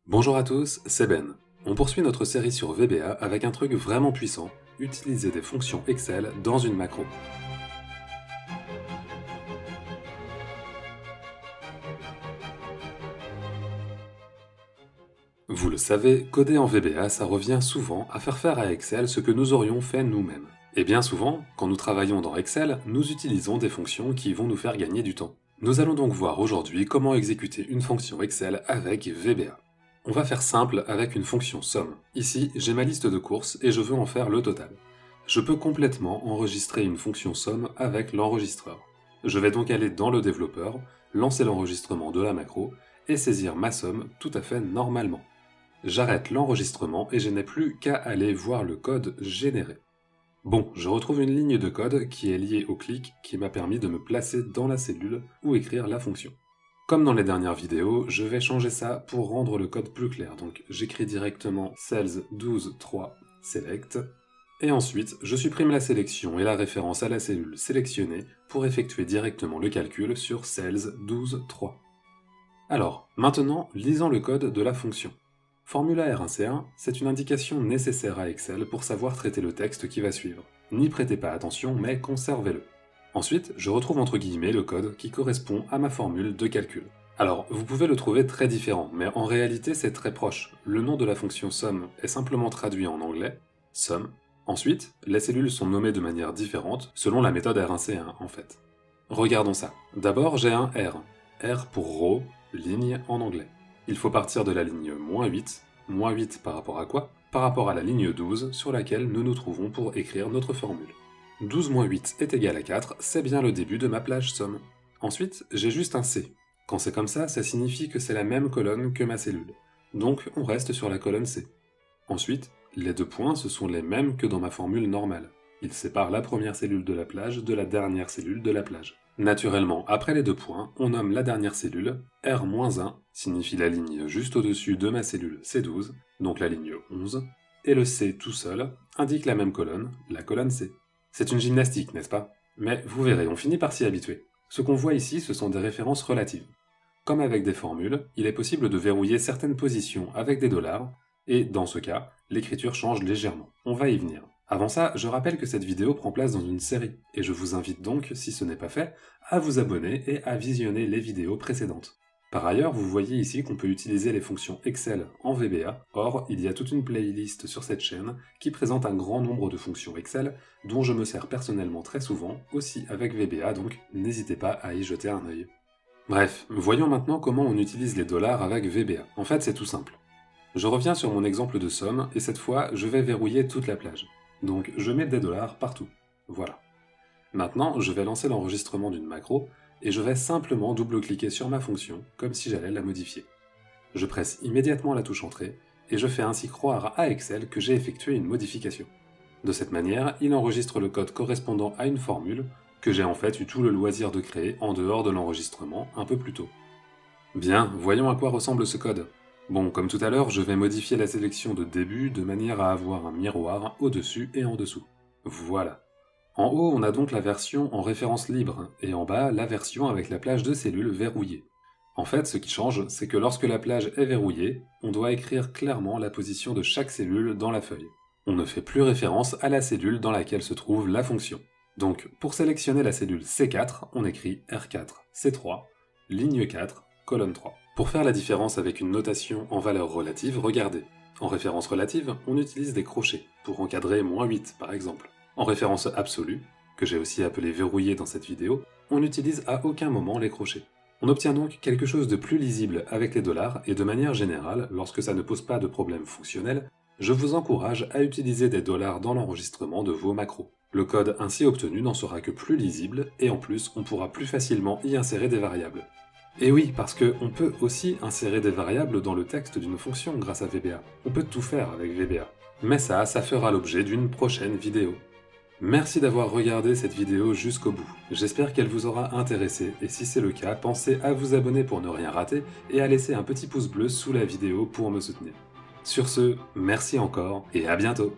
Bonjour à tous, c'est Ben. On poursuit notre série sur VBA avec un truc vraiment puissant, utiliser des fonctions Excel dans une macro. Vous le savez, coder en VBA, ça revient souvent à faire à Excel ce que nous aurions fait nous-mêmes. Et bien souvent, quand nous travaillons dans Excel, nous utilisons des fonctions qui vont nous faire gagner du temps. Nous allons donc voir aujourd'hui comment exécuter une fonction Excel avec VBA. On va faire simple avec une fonction somme. Ici, j'ai ma liste de courses et je veux en faire le total. Je peux complètement enregistrer une fonction somme avec l'enregistreur. Je vais donc aller dans le développeur, lancer l'enregistrement de la macro et saisir ma somme tout à fait normalement. J'arrête l'enregistrement et je n'ai plus qu'à aller voir le code généré. Bon, je retrouve une ligne de code qui est liée au clic qui m'a permis de me placer dans la cellule où écrire la fonction. Comme dans les dernières vidéos, je vais changer ça pour rendre le code plus clair, donc j'écris directement cells 12.3 select, et ensuite je supprime la sélection et la référence à la cellule sélectionnée pour effectuer directement le calcul sur cells 12.3. Alors, maintenant, lisons le code de la fonction. Formula R1C1, c'est une indication nécessaire à Excel pour savoir traiter le texte qui va suivre. N'y prêtez pas attention, mais conservez-le. Ensuite, je retrouve entre guillemets le code qui correspond à ma formule de calcul. Alors, vous pouvez le trouver très différent, mais en réalité c'est très proche. Le nom de la fonction sum est simplement traduit en anglais, sum. Ensuite, les cellules sont nommées de manière différente selon la méthode R1C1 en fait. Regardons ça. D'abord, j'ai un R. R pour row, ligne en anglais. Il faut partir de la ligne -8. -8 par rapport à quoi? Par rapport à la ligne 12 sur laquelle nous nous trouvons pour écrire notre formule. 12 moins 8 est égal à 4, c'est bien le début de ma plage somme. Ensuite, j'ai juste un C. Quand c'est comme ça signifie que c'est la même colonne que ma cellule. Donc, on reste sur la colonne C. Ensuite, les deux points, ce sont les mêmes que dans ma formule normale. Ils séparent la première cellule de la plage de la dernière cellule de la plage. Naturellement, après les deux points, on nomme la dernière cellule R-1, signifie la ligne juste au-dessus de ma cellule C12, donc la ligne 11, et le C tout seul indique la même colonne, la colonne C. C'est une gymnastique, n'est-ce pas? Mais vous verrez, on finit par s'y habituer. Ce qu'on voit ici, ce sont des références relatives. Comme avec des formules, il est possible de verrouiller certaines positions avec des dollars, et dans ce cas, l'écriture change légèrement. On va y venir. Avant ça, je rappelle que cette vidéo prend place dans une série, et je vous invite donc, si ce n'est pas fait, à vous abonner et à visionner les vidéos précédentes. Par ailleurs, vous voyez ici qu'on peut utiliser les fonctions Excel en VBA, or il y a toute une playlist sur cette chaîne qui présente un grand nombre de fonctions Excel dont je me sers personnellement très souvent, aussi avec VBA, donc n'hésitez pas à y jeter un œil. Bref, voyons maintenant comment on utilise les dollars avec VBA. En fait, c'est tout simple. Je reviens sur mon exemple de somme, et cette fois, je vais verrouiller toute la plage. Donc je mets des dollars partout. Voilà. Maintenant, je vais lancer l'enregistrement d'une macro, et je vais simplement double-cliquer sur ma fonction, comme si j'allais la modifier. Je presse immédiatement la touche Entrée, et je fais ainsi croire à Excel que j'ai effectué une modification. De cette manière, il enregistre le code correspondant à une formule, que j'ai en fait eu tout le loisir de créer en dehors de l'enregistrement un peu plus tôt. Bien, voyons à quoi ressemble ce code. Bon, comme tout à l'heure, je vais modifier la sélection de début de manière à avoir un miroir au-dessus et en dessous. Voilà. En haut, on a donc la version en référence libre, et en bas, la version avec la plage de cellules verrouillée. En fait, ce qui change, c'est que lorsque la plage est verrouillée, on doit écrire clairement la position de chaque cellule dans la feuille. On ne fait plus référence à la cellule dans laquelle se trouve la fonction. Donc, pour sélectionner la cellule C4, on écrit R4, C3, ligne 4, colonne 3. Pour faire la différence avec une notation en valeur relative, regardez. En référence relative, on utilise des crochets, pour encadrer -8 par exemple. En référence absolue, que j'ai aussi appelé verrouillé dans cette vidéo, on n'utilise à aucun moment les crochets. On obtient donc quelque chose de plus lisible avec les dollars, et de manière générale, lorsque ça ne pose pas de problème fonctionnel, je vous encourage à utiliser des dollars dans l'enregistrement de vos macros. Le code ainsi obtenu n'en sera que plus lisible, et en plus, on pourra plus facilement y insérer des variables. Et oui, parce qu'on peut aussi insérer des variables dans le texte d'une fonction grâce à VBA. On peut tout faire avec VBA. Mais ça fera l'objet d'une prochaine vidéo. Merci d'avoir regardé cette vidéo jusqu'au bout. J'espère qu'elle vous aura intéressé, et si c'est le cas, pensez à vous abonner pour ne rien rater, et à laisser un petit pouce bleu sous la vidéo pour me soutenir. Sur ce, merci encore, et à bientôt!